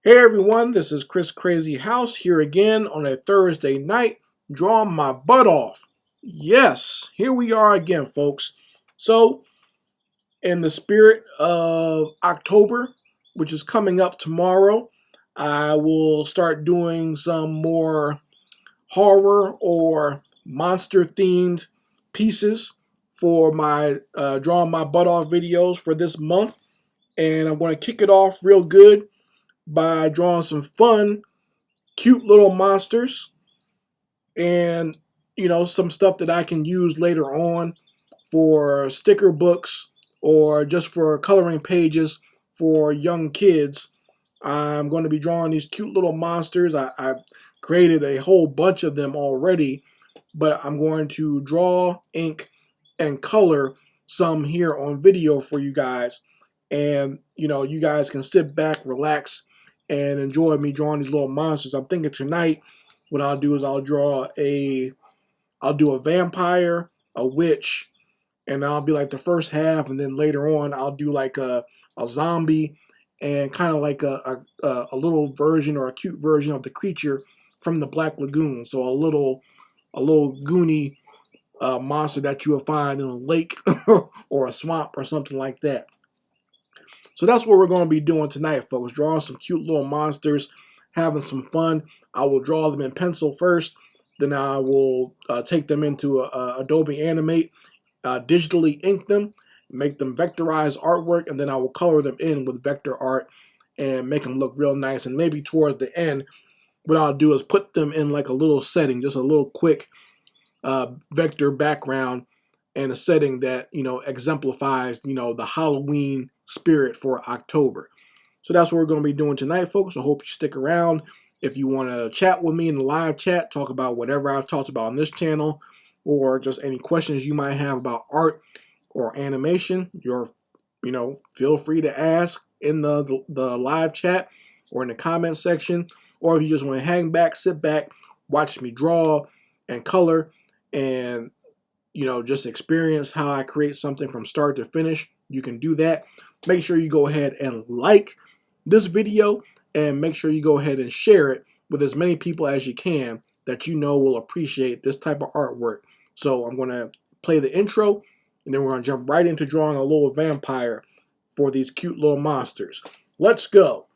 Hey everyone, this is Crazyhouse here again on a Thursday night, drawing my butt off. Yes, here we are again, folks. So, in the spirit of October, which is coming up tomorrow, I will start doing some more horror or monster themed pieces for my drawing my butt off videos for this month. And I'm going to kick it off real good by drawing some fun, cute little monsters and, some stuff that I can use later on for sticker books or just for coloring pages for young kids. I'm going to be drawing these cute little monsters. I've created a whole bunch of them already, but I'm going to draw, ink, and color some here on video for you guys. And, you guys can sit back, relax, and enjoy me drawing these little monsters. I'm thinking tonight what I'll do is I'll do a vampire, a witch, and I'll be like the first half, and then later on I'll do like a zombie and kind of like a little version or a cute version of the creature from the Black Lagoon. So a little goony monster that you will find in a lake or a swamp or something like that. So that's what we're going to be doing tonight, folks. Drawing some cute little monsters, having some fun. I will draw them in pencil first. Then I will take them into Adobe Animate, digitally ink them, make them vectorized artwork, and then I will color them in with vector art and make them look real nice. And maybe towards the end, what I'll do is put them in like a little setting, just a little quick vector background and a setting that, exemplifies, the Halloween spirit for October. So that's what we're going to be doing tonight, folks. I hope you stick around. If you want to chat with me in the live chat, talk about whatever I've talked about on this channel, or just any questions you might have about art or animation, feel free to ask in the live chat or in the comment section. Or if you just want to hang back, sit back, watch me draw and color and just experience how I create something from start to finish, you can do that. Make sure you go ahead and like this video and make sure you go ahead and share it with as many people as you can that will appreciate this type of artwork. So I'm going to play the intro and then we're going to jump right into drawing a little vampire for these cute little monsters. Let's go.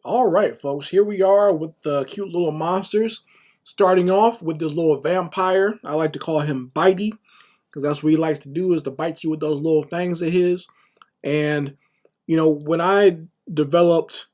All right, folks, here we are with the cute little monsters. Starting off with this little vampire. I like to call him Bitey, because that's what he likes to do, is to bite you with those little fangs of his. And, you know, when I developed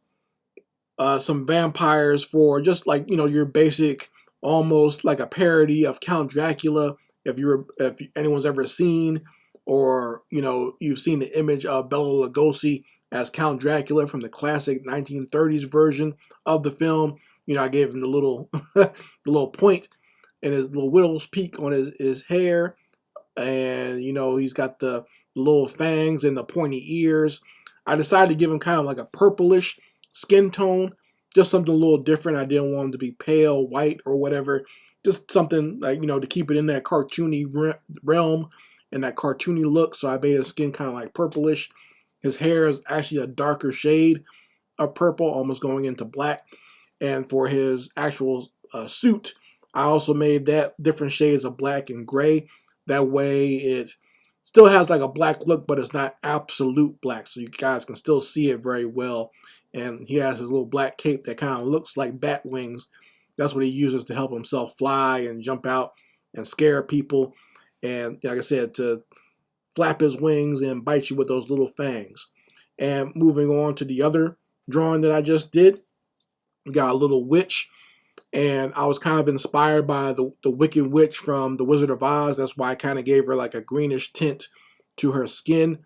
some vampires for just like, you know, your basic, almost like a parody of Count Dracula, if anyone's ever seen, or, you know, you've seen the image of Bela Lugosi as Count Dracula from the classic 1930s version of the film. You know, I gave him the little the little point and his little widow's peak on his hair, and you know he's got the little fangs and the pointy ears. I decided to give him kind of like a purplish skin tone, just something a little different. I didn't want him to be pale white or whatever, just something like, you know, to keep it in that cartoony realm and that cartoony look. So I made his skin kind of like purplish. His hair is actually a darker shade of purple, almost going into black. And for his actual suit, I also made that different shades of black and gray. That way it still has like a black look, but it's not absolute black, so you guys can still see it very well. And he has his little black cape that kind of looks like bat wings. That's what he uses to help himself fly and jump out and scare people. And like I said, to flap his wings and bite you with those little fangs. And moving on to the other drawing that I just did, we got a little witch. And I was kind of inspired by the Wicked Witch from The Wizard of Oz. That's why I kind of gave her like a greenish tint to her skin.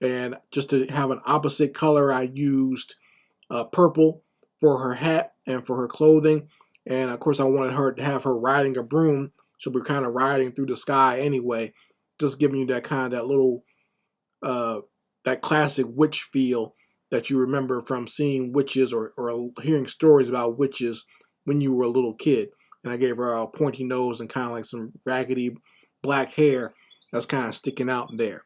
And just to have an opposite color, I used purple for her hat and for her clothing. And of course, I wanted her to have her riding a broom. So we're kind of riding through the sky anyway. Just giving you that kind of that little, that classic witch feel that you remember from seeing witches or hearing stories about witches when you were a little kid. And I gave her a pointy nose and kind of like some raggedy black hair that's kind of sticking out there.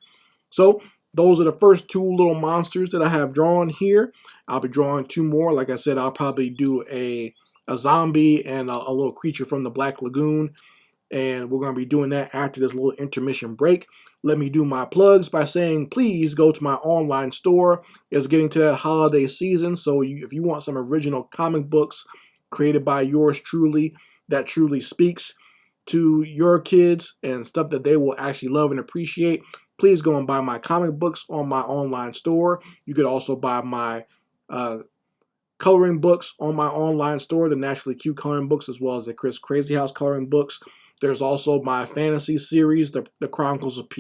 So those are the first two little monsters that I have drawn here. I'll be drawing two more. Like I said, I'll probably do a zombie and a little creature from the Black Lagoon. And we're going to be doing that after this little intermission break. Let me do my plugs by saying, please go to my online store. It's getting to that holiday season, so if you want some original comic books created by yours truly, that truly speaks to your kids and stuff that they will actually love and appreciate, please go and buy my comic books on my online store. You could also buy my coloring books on my online store, the Naturally Cute coloring books, as well as the Chris Crazyhouse coloring books. There's also my fantasy series, the Chronicles of PA.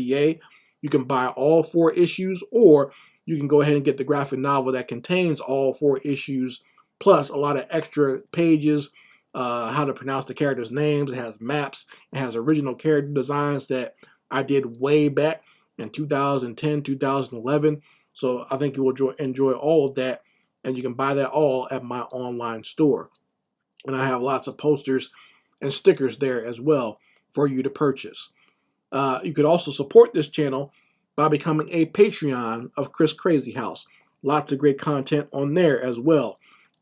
You can buy all 4 issues, or you can go ahead and get the graphic novel that contains all 4 issues, plus a lot of extra pages, how to pronounce the characters' names. It has maps. It has original character designs that I did way back in 2010, 2011. So I think you will enjoy all of that, and you can buy that all at my online store. And I have lots of posters and stickers there as well for you to purchase. You could also support this channel by becoming a Patreon of Chris Crazyhouse. Lots of great content on there as well.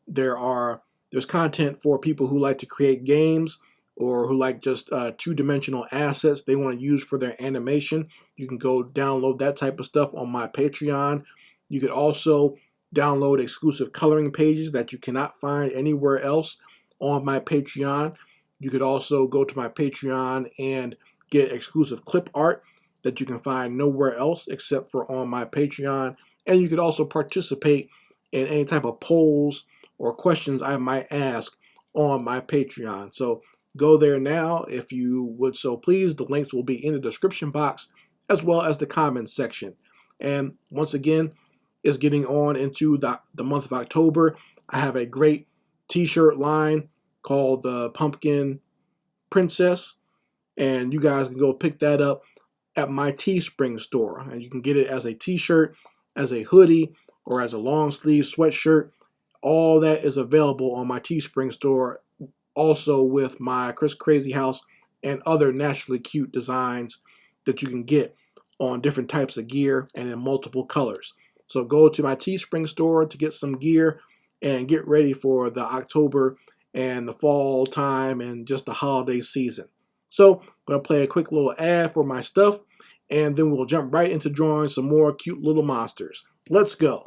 There's content for people who like to create games or who like just two-dimensional assets they want to use for their animation. You can go download that type of stuff on my Patreon. You could also download exclusive coloring pages that you cannot find anywhere else on my Patreon. You could also go to my Patreon and get exclusive clip art that you can find nowhere else except for on my Patreon. And you could also participate in any type of polls or questions I might ask on my Patreon. So go there now if you would so please. The links will be in the description box as well as the comments section. And once again, it's getting on into the month of October. I have a great t-shirt line called the Pumpkin Princess, and you guys can go pick that up at my Teespring store, and you can get it as a t-shirt, as a hoodie, or as a long sleeve sweatshirt. All that is available on my Teespring store, also with my Chris Crazyhouse and other Naturally Cute designs that you can get on different types of gear and in multiple colors. So go to my Teespring store to get some gear and get ready for the October and the fall time and just the holiday season. So I'm going to play a quick little ad for my stuff, and then we'll jump right into drawing some more cute little monsters. Let's go.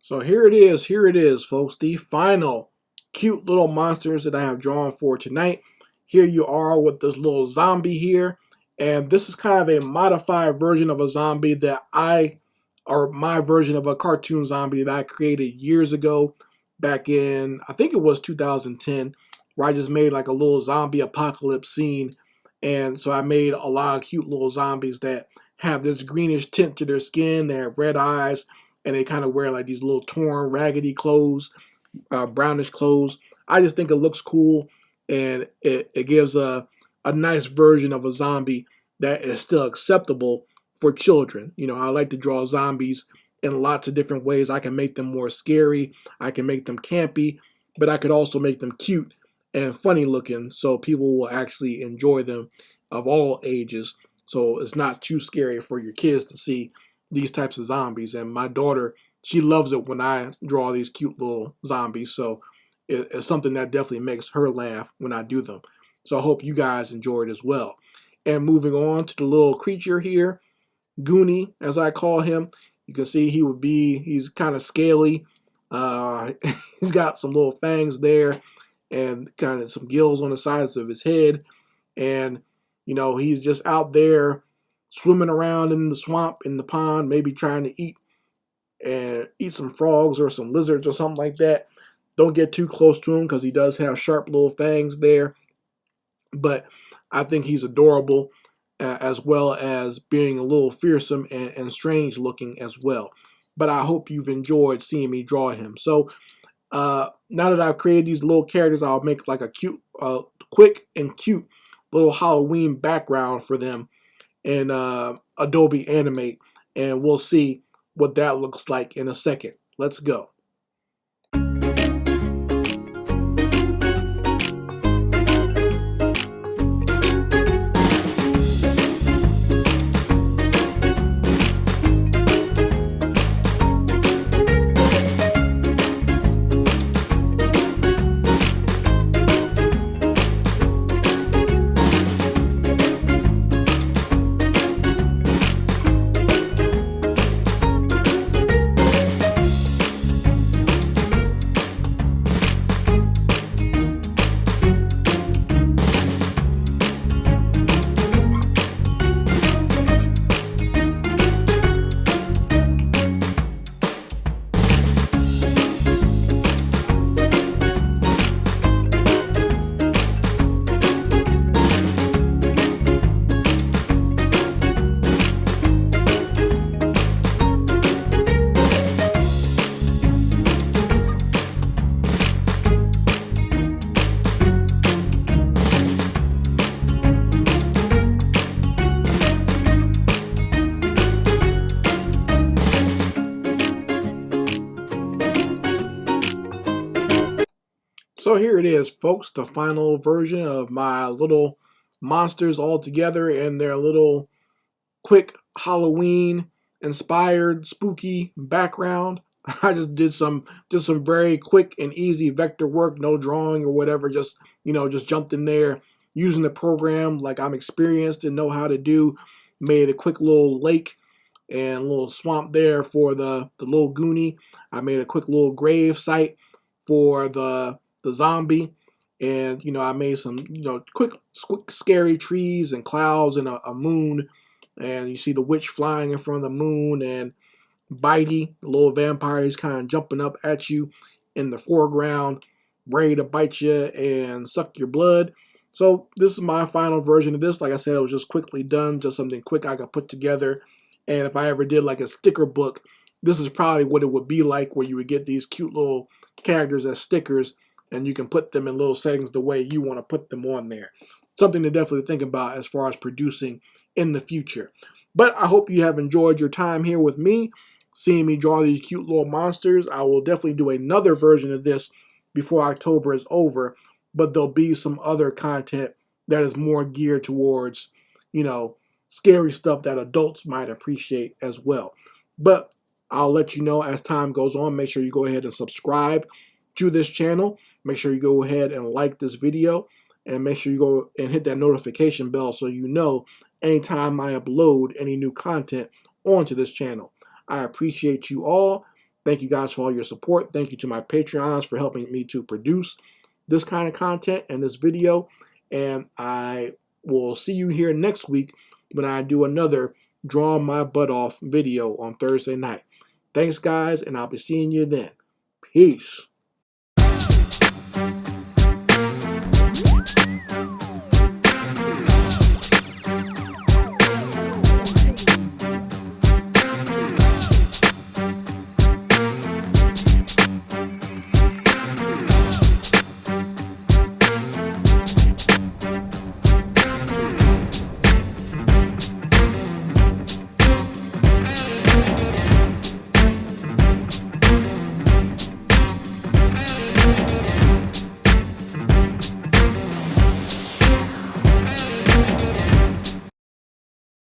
So here it is, folks, the final cute little monsters that I have drawn for tonight. Here you are with this little zombie here, and this is kind of a modified version of a zombie or my version of a cartoon zombie that I created years ago, back in, I think it was 2010, where I just made like a little zombie apocalypse scene. And so I made a lot of cute little zombies that have this greenish tint to their skin, they have red eyes, and they kind of wear like these little torn, raggedy clothes, brownish clothes. I just think it looks cool, and it gives a nice version of a zombie that is still acceptable for children. You know, I like to draw zombies in lots of different ways. I can make them more scary, I can make them campy, but I could also make them cute and funny looking so people will actually enjoy them of all ages. So it's not too scary for your kids to see these types of zombies. And my daughter, she loves it when I draw these cute little zombies. So it's something that definitely makes her laugh when I do them. So I hope you guys enjoy it as well. And moving on to the little creature here, Goonie, as I call him. You can see he's kind of scaly. He's got some little fangs there and kind of some gills on the sides of his head. And, you know, he's just out there swimming around in the swamp, in the pond, maybe trying to eat some frogs or some lizards or something like that. Don't get too close to him because he does have sharp little fangs there. But I think he's adorable, as well as being a little fearsome and strange looking as well. But I hope you've enjoyed seeing me draw him. So now that I've created these little characters, I'll make like a cute, quick and cute little Halloween background for them in Adobe Animate, and we'll see what that looks like in a second. Let's go. So here it is, folks, the final version of my little monsters all together in their little quick Halloween inspired spooky background. I just did some very quick and easy vector work, no drawing or whatever, just just jumped in there using the program like I'm experienced and know how to do. Made a quick little lake and a little swamp there for the little Goonie. I made a quick little grave site for the zombie, and I made some quick scary trees and clouds and a moon, and you see the witch flying in front of the moon, and Bitey, the little vampire, is kind of jumping up at you in the foreground, ready to bite you and suck your blood. So this is my final version of this. Like I said, it was just quickly done, just something quick I could put together. And if I ever did like a sticker book, this is probably what it would be like, where you would get these cute little characters as stickers, and you can put them in little settings the way you want to put them on there. Something to definitely think about as far as producing in the future. But I hope you have enjoyed your time here with me, seeing me draw these cute little monsters. I will definitely do another version of this before October is over, but there'll be some other content that is more geared towards, scary stuff that adults might appreciate as well. But I'll let you know as time goes on. Make sure you go ahead and subscribe to this channel. Make sure you go ahead and like this video, and make sure you go and hit that notification bell so you know anytime I upload any new content onto this channel. I appreciate you all. Thank you guys for all your support. Thank you to my Patreons for helping me to produce this kind of content and this video. And I will see you here next week when I do another Draw My Butt Off video on Thursday night. Thanks, guys, and I'll be seeing you then. Peace.